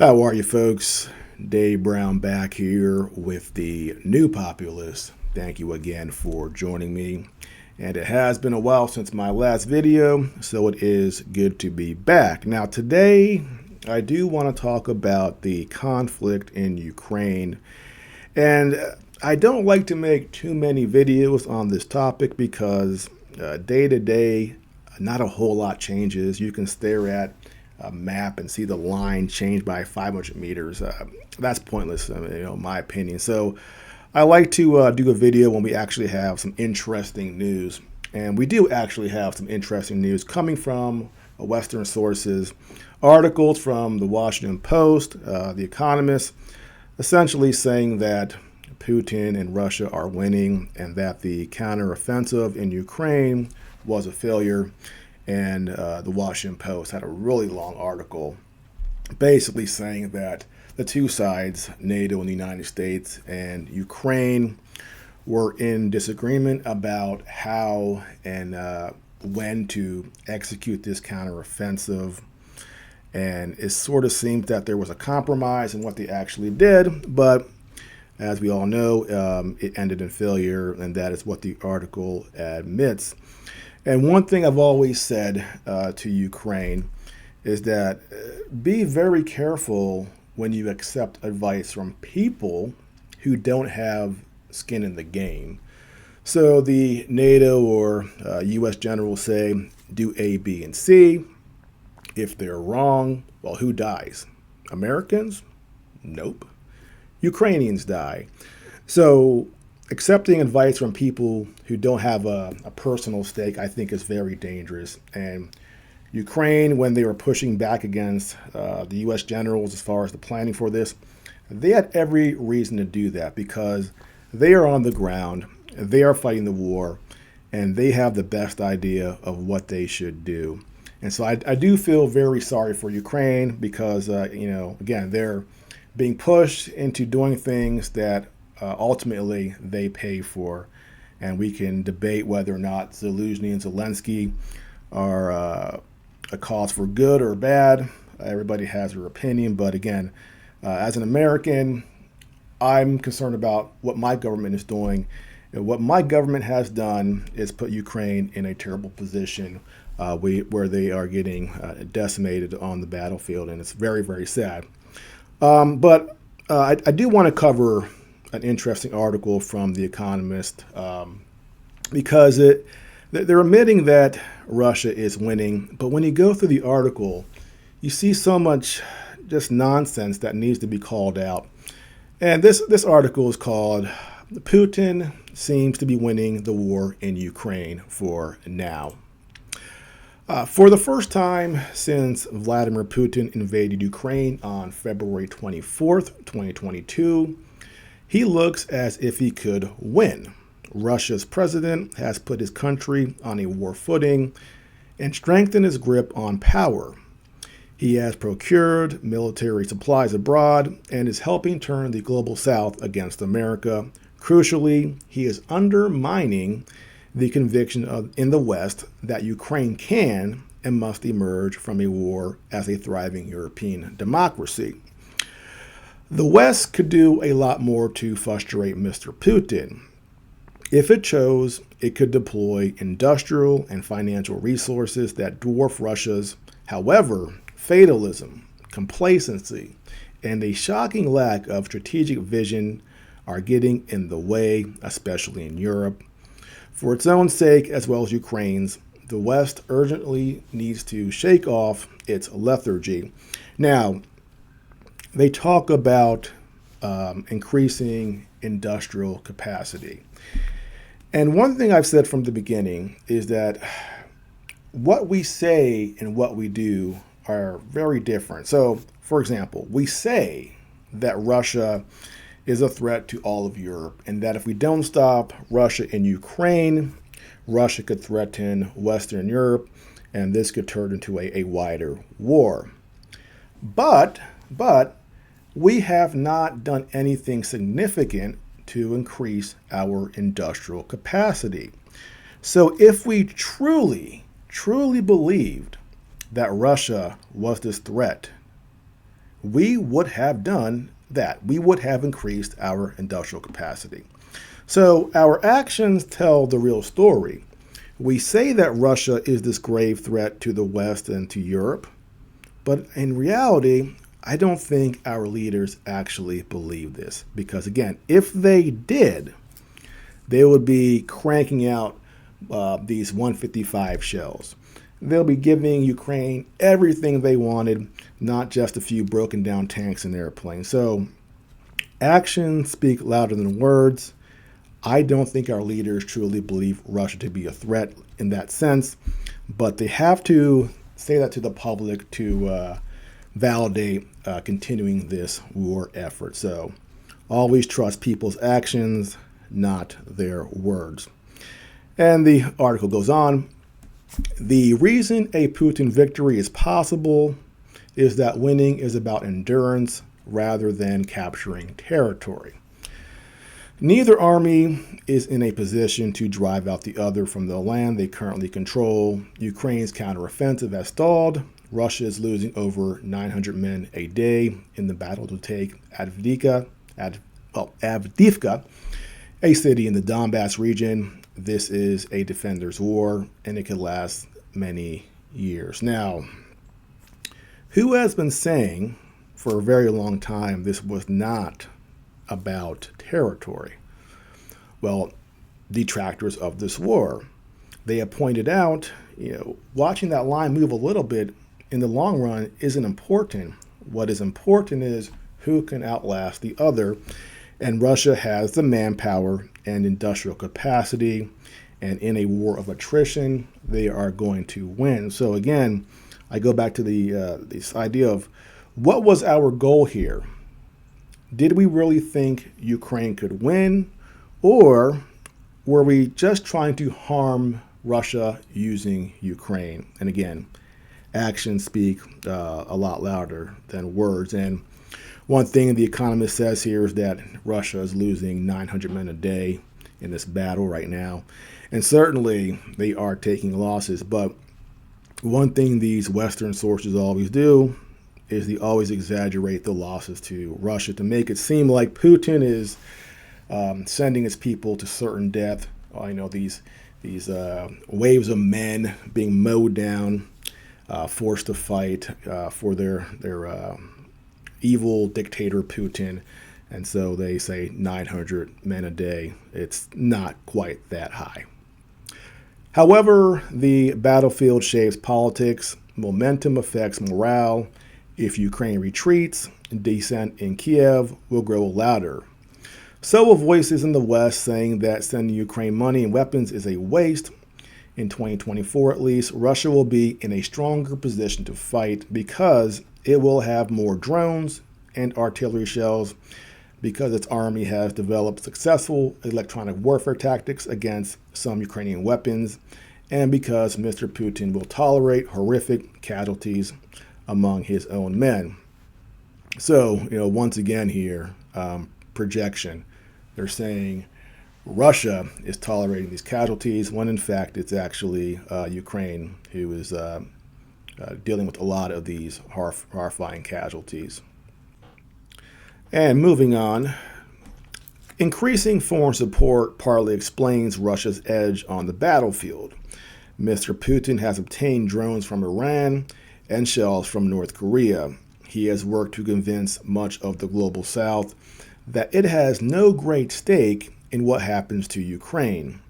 How are you, folks? Dave Brown back here with the new populist. Thank you again for joining me. And it has been a while since my last video, so it is good to be back. Now, today, I do want to talk about the conflict in Ukraine. And I don't like to make too many videos on this topic because day to day, not a whole lot changes. You can stare at a map and see the line change by 500 meters. That's pointless, in my opinion. So I like to do a video when we actually have some interesting news. And we do actually have some interesting news coming from Western sources. Articles from the Washington Post, The Economist, essentially saying that Putin and Russia are winning and that the counteroffensive in Ukraine was a failure. And the Washington Post had a really long article basically saying that the two sides, NATO and the United States and Ukraine, were in disagreement about how and when to execute this counteroffensive. And it sort of seemed that there was a compromise in what they actually did, but as we all know, it ended in failure, and that is what the article admits. And one thing I've always said to Ukraine is that be very careful when you accept advice from people who don't have skin in the game. So the NATO or U.S. generals say, do A, B, and C. If they're wrong, well, who dies? Americans? Nope. Ukrainians die. So accepting advice from people who don't have a personal stake, I think, is very dangerous. And Ukraine, when they were pushing back against the U.S. generals as far as the planning for this, they had every reason to do that because they are on the ground, they are fighting the war, and they have the best idea of what they should do. And so I do feel very sorry for Ukraine because, again, they're being pushed into doing things that ultimately they pay for. And we can debate whether or not Zelensky and Zelensky are a cause for good or bad. Everybody has their opinion. But again, as an American, I'm concerned about what my government is doing. And what my government has done is put Ukraine in a terrible position where they are getting decimated on the battlefield. And it's very, very sad. But I do want to cover an interesting article from The Economist because they're admitting that Russia is winning. But when you go through the article, you see so much just nonsense that needs to be called out. And this article is called Putin Seems to be Winning the War in Ukraine for Now. For the first time since Vladimir Putin invaded Ukraine on February 24th, 2022, he looks as if he could win. Russia's president has put his country on a war footing and strengthened his grip on power. He has procured military supplies abroad and is helping turn the global south against America. Crucially, he is undermining the conviction in the West that Ukraine can and must emerge from a war as a thriving European democracy. The West could do a lot more to frustrate Mr. Putin. If it chose, it could deploy industrial and financial resources that dwarf Russia's. However, fatalism, complacency, and a shocking lack of strategic vision are getting in the way, especially in Europe. For its own sake, as well as Ukraine's, the West urgently needs to shake off its lethargy. Now, they talk about increasing industrial capacity. And one thing I've said from the beginning is that what we say and what we do are very different. So, for example, we say that Russia is a threat to all of Europe, and that if we don't stop Russia and Ukraine, Russia could threaten Western Europe, and this could turn into a wider war. But we have not done anything significant to increase our industrial capacity. So if we truly believed that Russia was this threat, we would have done that. We would have increased our industrial capacity. So our actions tell the real story. We say that Russia is this grave threat to the West and to Europe, but in reality, I don't think our leaders actually believe this. Because again, if they did, they would be cranking out these 155 shells. They'll be giving Ukraine everything they wanted, not just a few broken down tanks and airplanes. So actions speak louder than words. I don't think our leaders truly believe Russia to be a threat in that sense, but they have to say that to the public to validate continuing this war effort. So always trust people's actions, not their words. And the article goes on. The reason a Putin victory is possible is that winning is about endurance rather than capturing territory. Neither army is in a position to drive out the other from the land they currently control. Ukraine's counteroffensive has stalled. Russia is losing over 900 men a day in the battle to take Avdiivka, a city in the Donbass region. This is a defender's war, and it could last many years. Now, who has been saying for a very long time this was not about territory? Well, detractors of this war. They have pointed out, watching that line move a little bit in the long run isn't important. What is important is who can outlast the other. And Russia has the manpower and industrial capacity. And in a war of attrition, they are going to win. So again, I go back to this idea of what was our goal here? Did we really think Ukraine could win? Or were we just trying to harm Russia using Ukraine? And again, actions speak a lot louder than words. And one thing The Economist says here is that Russia is losing 900 men a day in this battle right now. And certainly they are taking losses. But one thing these Western sources always do is they always exaggerate the losses to Russia to make it seem like Putin is sending his people to certain death. These waves of men being mowed down, forced to fight for their evil dictator Putin. And so they say 900 men a day. It's not quite that high. However, the battlefield shapes politics. Momentum affects morale. If Ukraine retreats, dissent in Kiev will grow louder. So will voices in the West saying that sending Ukraine money and weapons is a waste. In 2024, at least, Russia will be in a stronger position to fight because it will have more drones and artillery shells, because its army has developed successful electronic warfare tactics against some Ukrainian weapons, and because Mr. Putin will tolerate horrific casualties among his own men. So, once again here, projection. They're saying Russia is tolerating these casualties when in fact it's actually Ukraine who is dealing with a lot of these horrifying casualties. And moving on, increasing foreign support partly explains Russia's edge on the battlefield. Mr. Putin has obtained drones from Iran and shells from North Korea. He has worked to convince much of the global South that it has no great stake in what happens to Ukraine.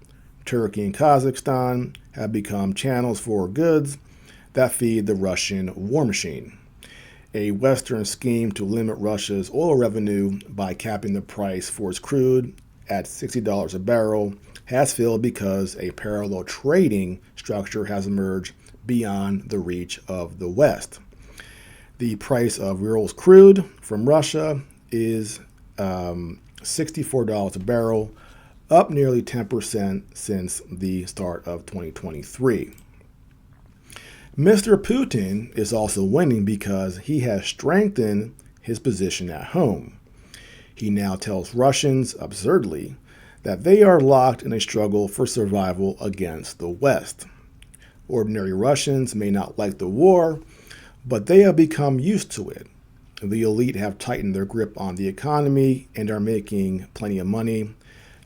Turkey and Kazakhstan have become channels for goods that feed the Russian war machine. A Western scheme to limit Russia's oil revenue by capping the price for its crude at $60 a barrel has failed because a parallel trading structure has emerged beyond the reach of the West. The price of Urals crude from Russia is $64 a barrel, up nearly 10% since the start of 2023. Mr. Putin is also winning because he has strengthened his position at home. He now tells Russians, absurdly, that they are locked in a struggle for survival against the West. Ordinary Russians may not like the war, but they have become used to it. the elite have tightened their grip on the economy and are making plenty of money,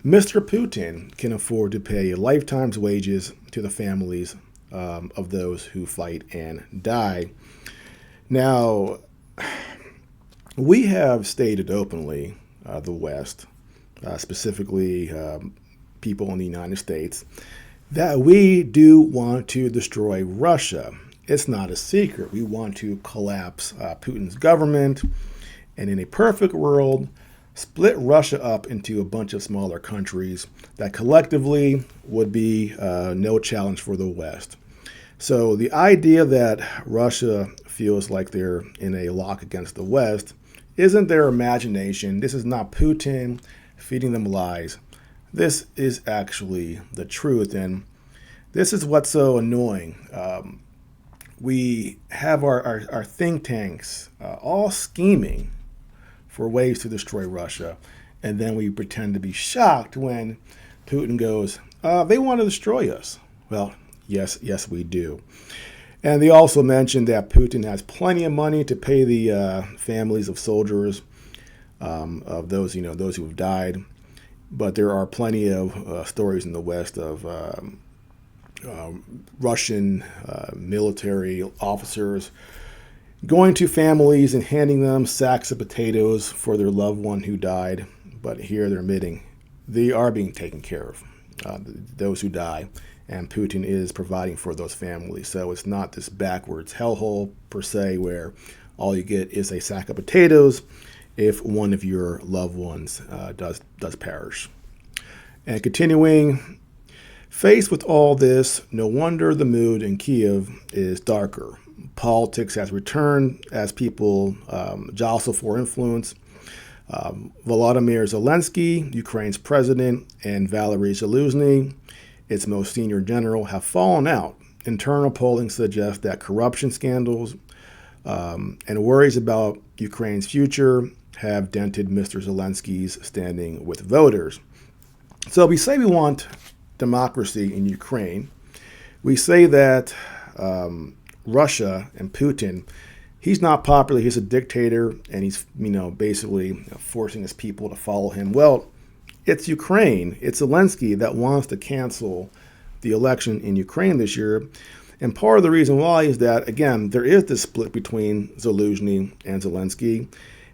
Mr. Putin can afford to pay a lifetime's wages to the families of those who fight and die. Now, we have stated openly, the West, specifically people in the United States, that we do want to destroy Russia. It's not a secret. We want to collapse Putin's government, and in a perfect world, split Russia up into a bunch of smaller countries that collectively would be no challenge for the West. So the idea that Russia feels like they're in a lock against the West isn't their imagination. This is not Putin feeding them lies. This is actually the truth, and this is what's so annoying. We have our think tanks all scheming for ways to destroy Russia, and then we pretend to be shocked when Putin goes, they want to destroy us. Well, yes, we do. And they also mentioned that Putin has plenty of money to pay the families of soldiers, of those those who have died. But there are plenty of stories in the West of Russian military officers going to families and handing them sacks of potatoes for their loved one who died. But here they're admitting they are being taken care of, those who die, and Putin is providing for those families. So it's not this backwards hellhole per se where all you get is a sack of potatoes if one of your loved ones does perish. And continuing, faced with all this, no wonder the mood in Kiev is darker. Politics has returned as people jostle for influence. Volodymyr Zelensky, Ukraine's president, and Valery Zaluzhny, its most senior general, have fallen out. Internal polling suggests that corruption scandals and worries about Ukraine's future have dented Mr. Zelensky's standing with voters. So we say we want democracy in Ukraine. We say that Russia and Putin, he's not popular. He's a dictator, and he's basically forcing his people to follow him. Well, it's Ukraine. It's Zelensky that wants to cancel the election in Ukraine this year. And part of the reason why is that, again, there is this split between Zaluzhny and Zelensky.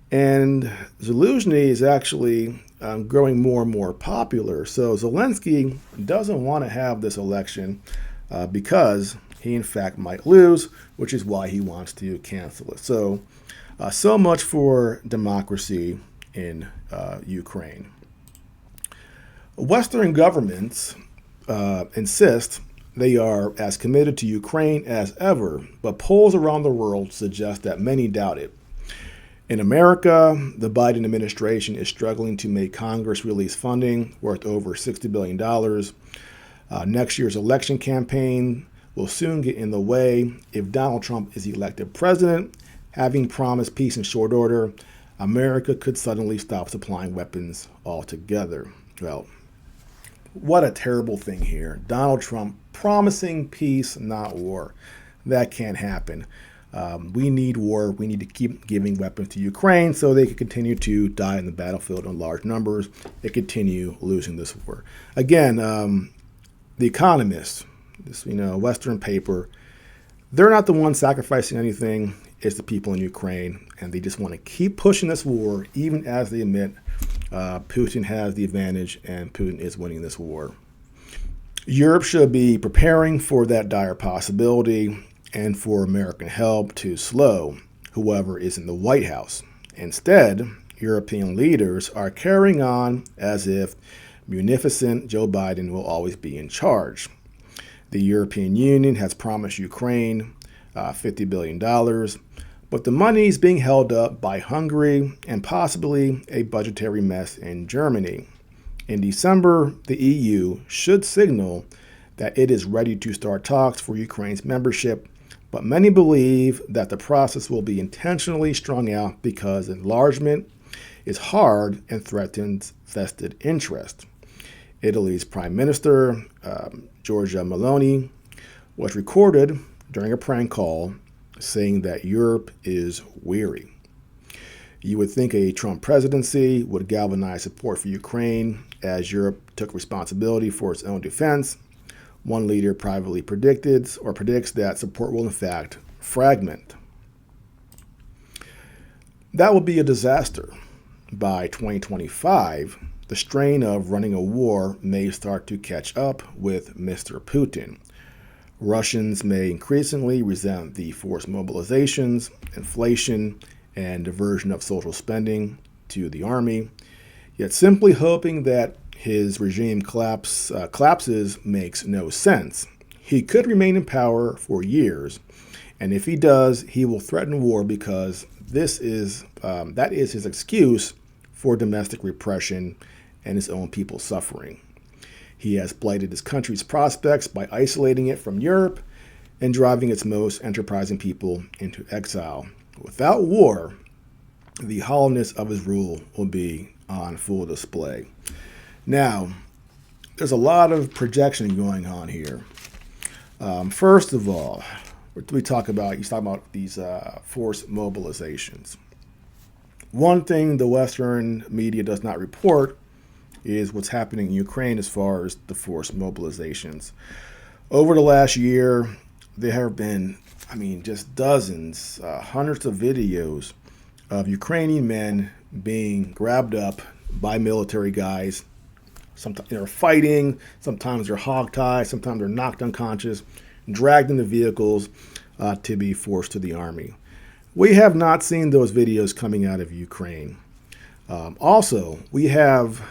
And Zaluzhny is actually growing more and more popular. So Zelensky doesn't want to have this election because he, in fact, might lose, which is why he wants to cancel it. So, so much for democracy in Ukraine. Western governments insist they are as committed to Ukraine as ever, but polls around the world suggest that many doubt it. In America, the Biden administration is struggling to make Congress release funding worth over $60 billion. Next year's election campaign will soon get in the way. If Donald Trump is elected president, having promised peace in short order, America could suddenly stop supplying weapons altogether. Well, what a terrible thing here. Donald Trump promising peace, not war. That can't happen. We need war. We need to keep giving weapons to Ukraine so they can continue to die in the battlefield in large numbers and continue losing this war. Again, The Economist, this Western paper, they're not the ones sacrificing anything. It's the people in Ukraine, and they just want to keep pushing this war, even as they admit Putin has the advantage and Putin is winning this war. Europe should be preparing for that dire possibility and for American help to slow whoever is in the White House. Instead, European leaders are carrying on as if munificent Joe Biden will always be in charge. The European Union has promised Ukraine $50 billion, but the money is being held up by Hungary and possibly a budgetary mess in Germany. In December, the EU should signal that it is ready to start talks for Ukraine's membership, but many believe that the process will be intentionally strung out because enlargement is hard and threatens vested interest. Italy's Prime Minister, Giorgia Meloni, was recorded during a prank call saying that Europe is weary. You would think a Trump presidency would galvanize support for Ukraine as Europe took responsibility for its own defense. One leader privately predicts that support will in fact fragment. That will be a disaster. By 2025, the strain of running a war may start to catch up with Mr. Putin. Russians may increasingly resent the forced mobilizations, inflation, and diversion of social spending to the army. Yet simply hoping that his regime collapses makes no sense. He could remain in power for years, and if he does, he will threaten war because that is his excuse for domestic repression and his own people suffering. He has blighted his country's prospects by isolating it from Europe and driving its most enterprising people into exile. Without war, the hollowness of his rule will be on full display. Now, there's a lot of projection going on here. First of all, he's talking about these forced mobilizations. One thing the Western media does not report is what's happening in Ukraine as far as the forced mobilizations. Over the last year, there have been, just dozens, hundreds of videos of Ukrainian men being grabbed up by military guys. Sometimes they're fighting, sometimes they're hogtied, sometimes they're knocked unconscious, dragged into vehicles to be forced to the army. We have not seen those videos coming out of Ukraine. Also, we have,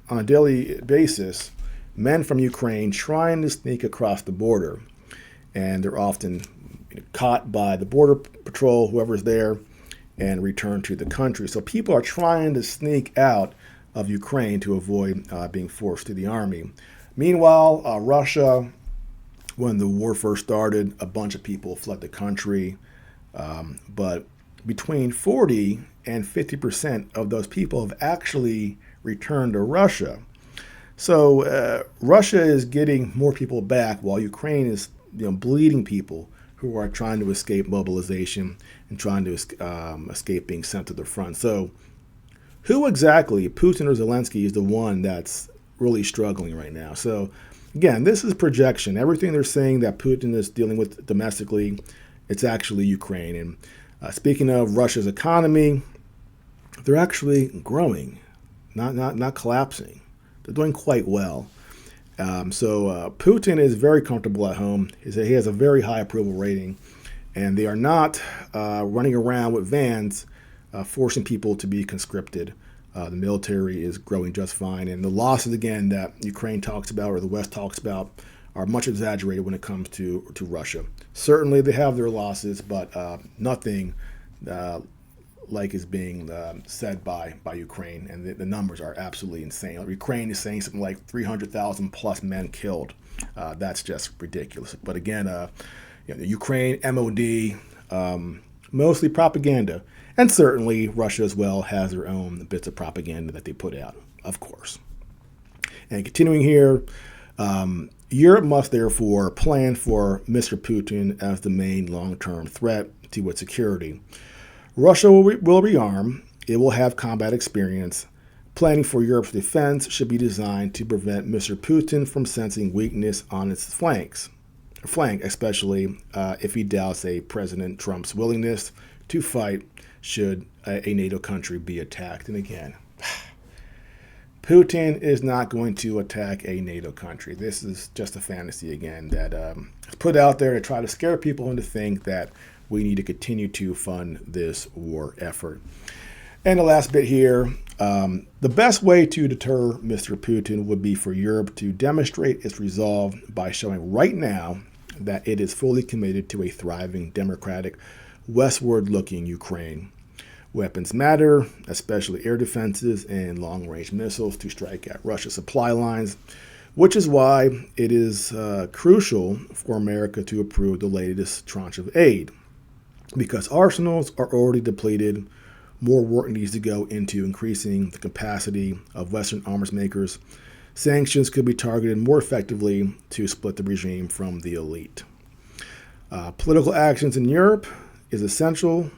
on a daily basis, men from Ukraine trying to sneak across the border. And they're often caught by the border patrol, whoever's there, and returned to the country. So people are trying to sneak out of Ukraine to avoid being forced to the army. Meanwhile, Russia, when the war first started, a bunch of people fled the country. But between 40 and 50% of those people have actually returned to Russia. So Russia is getting more people back while Ukraine is bleeding people who are trying to escape mobilization and trying to escape being sent to the front. So who exactly, Putin or Zelensky, is the one that's really struggling right now? So again, this is projection. Everything they're saying that Putin is dealing with domestically, it's actually Ukraine. And speaking of Russia's economy, they're actually growing, not collapsing. They're doing quite well. So Putin is very comfortable at home. He has a very high approval rating, and they are not running around with vans forcing people to be conscripted. The military is growing just fine, and the losses, again, that Ukraine talks about or the West talks about are much exaggerated when it comes to Russia. Certainly they have their losses, but nothing like is being said by Ukraine, and the numbers are absolutely insane. Ukraine is saying something like 300,000 plus men killed. That's just ridiculous. But again, the Ukraine MOD, mostly propaganda, and certainly Russia as well has their own bits of propaganda that they put out, of course. And continuing here, Europe must therefore plan for Mr. Putin as the main long-term threat to its security. Russia will rearm. It will have combat experience. Planning for Europe's defense should be designed to prevent Mr. Putin from sensing weakness on its flank, especially if he doubts President Trump's willingness to fight should a NATO country be attacked. And again, Putin is not going to attack a NATO country. This is just a fantasy, again, that is put out there to try to scare people into think that we need to continue to fund this war effort. And the last bit here, the best way to deter Mr. Putin would be for Europe to demonstrate its resolve by showing right now that it is fully committed to a thriving, democratic, westward-looking Ukraine. Weapons matter, especially air defenses and long-range missiles to strike at Russia's supply lines, which is why it is crucial for America to approve the latest tranche of aid. Because arsenals are already depleted, more work needs to go into increasing the capacity of Western arms makers. Sanctions could be targeted more effectively to split the regime from the elite. Political actions in Europe is essential.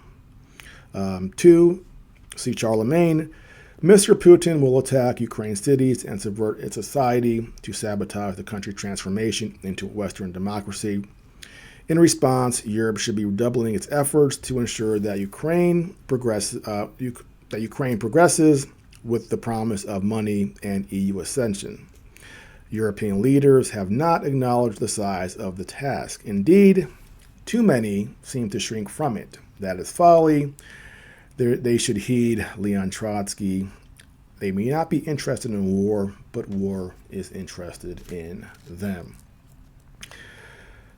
2, See Charlemagne. Mr. Putin will attack Ukraine's cities and subvert its society to sabotage the country's transformation into Western democracy. In response, Europe should be redoubling its efforts to ensure that Ukraine progresses with the promise of money and EU ascension. European leaders have not acknowledged the size of the task. Indeed, too many seem to shrink from it. That is folly. They should heed Leon Trotsky. They may not be interested in war, but war is interested in them.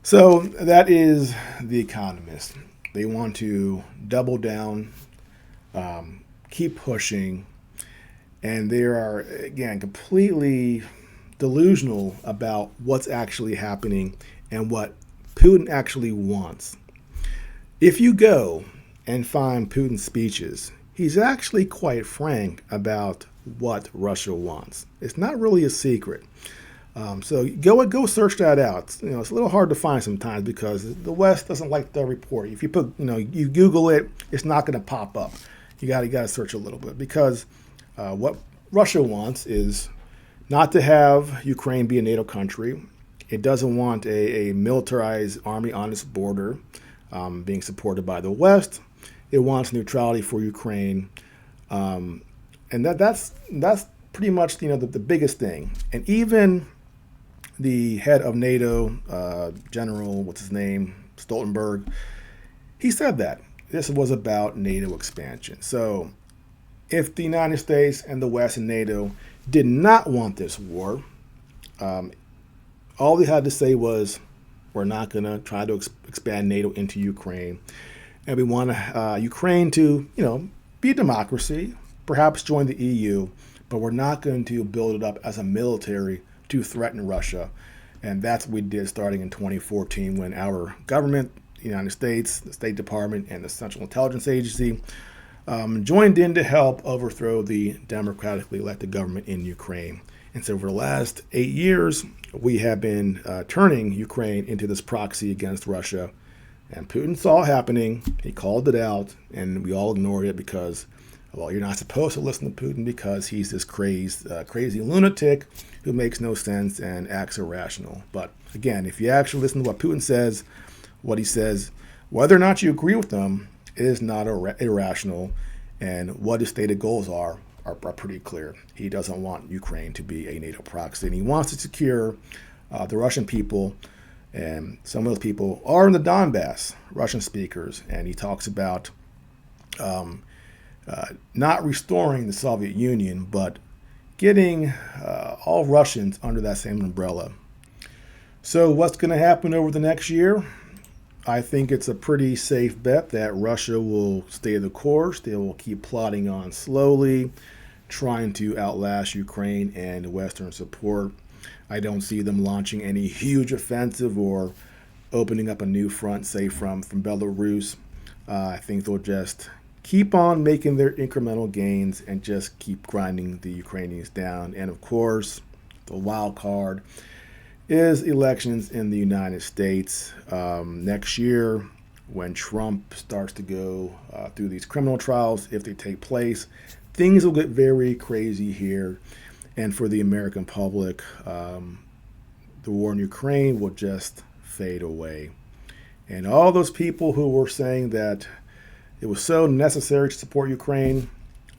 So that is The Economist. They want to double down, keep pushing, and they are, again, completely delusional about what's actually happening and what Putin actually wants. If you go and find Putin's speeches, he's actually quite frank about what Russia wants. It's not really a secret. So go search that out. It's a little hard to find sometimes because the West doesn't like the report. If you put, you Google it, it's not going to pop up. You got to search a little bit because what Russia wants is not to have Ukraine be a NATO country. It doesn't want a militarized army on its border being supported by the West. It wants neutrality for Ukraine, and that's pretty much the biggest thing. And even the head of NATO, General, what's his name, Stoltenberg, he said that this was about NATO expansion. So if the United States and the West and NATO did not want this war, all they had to say was, we're not going to try to expand NATO into Ukraine. And we want Ukraine to, be a democracy, perhaps join the EU, but we're not going to build it up as a military to threaten Russia. And that's what we did starting in 2014 when our government, the United States, the State Department, and the Central Intelligence Agency joined in to help overthrow the democratically elected government in Ukraine. And so for the last 8 years, we have been turning Ukraine into this proxy against Russia. And Putin saw it happening. He called it out, and we all ignored it because, well, you're not supposed to listen to Putin because he's this crazy lunatic who makes no sense and acts irrational. But again, if you actually listen to what Putin says, what he says, whether or not you agree with him, it is not irrational. And what his stated goals are pretty clear. He doesn't want Ukraine to be a NATO proxy, and he wants to secure the Russian people. And some of those people are in the Donbass, Russian speakers, and he talks about not restoring the Soviet Union, but getting all Russians under that same umbrella. So what's going to happen over the next year? I think it's a pretty safe bet that Russia will stay the course. They will keep plodding on slowly, trying to outlast Ukraine and Western support. I don't see them launching any huge offensive or opening up a new front, say from Belarus. I think they'll just keep on making their incremental gains and just keep grinding the Ukrainians down. And of course, the wild card is elections in the United States next year when Trump starts to go through these criminal trials. If they take place, things will get very crazy here. And for the American public, the war in Ukraine will just fade away. And all those people who were saying that it was so necessary to support Ukraine,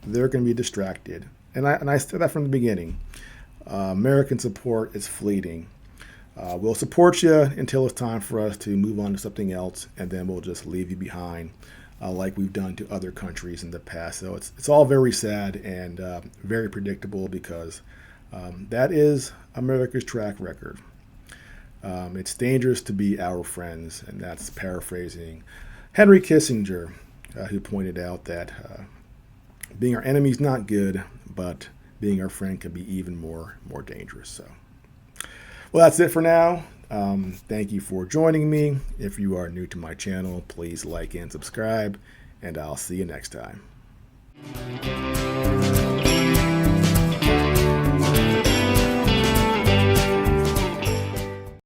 they're going to be distracted. And I said that from the beginning. American support is fleeting. We'll support you until it's time for us to move on to something else, and then we'll just leave you behind like we've done to other countries in the past. So it's all very sad and very predictable because that is America's track record. It's dangerous to be our friends, and that's paraphrasing Henry Kissinger, who pointed out that being our enemy is not good, but being our friend can be even more dangerous. So, well, that's it for now. Thank you for joining me. If you are new to my channel, please like and subscribe, and I'll see you next time.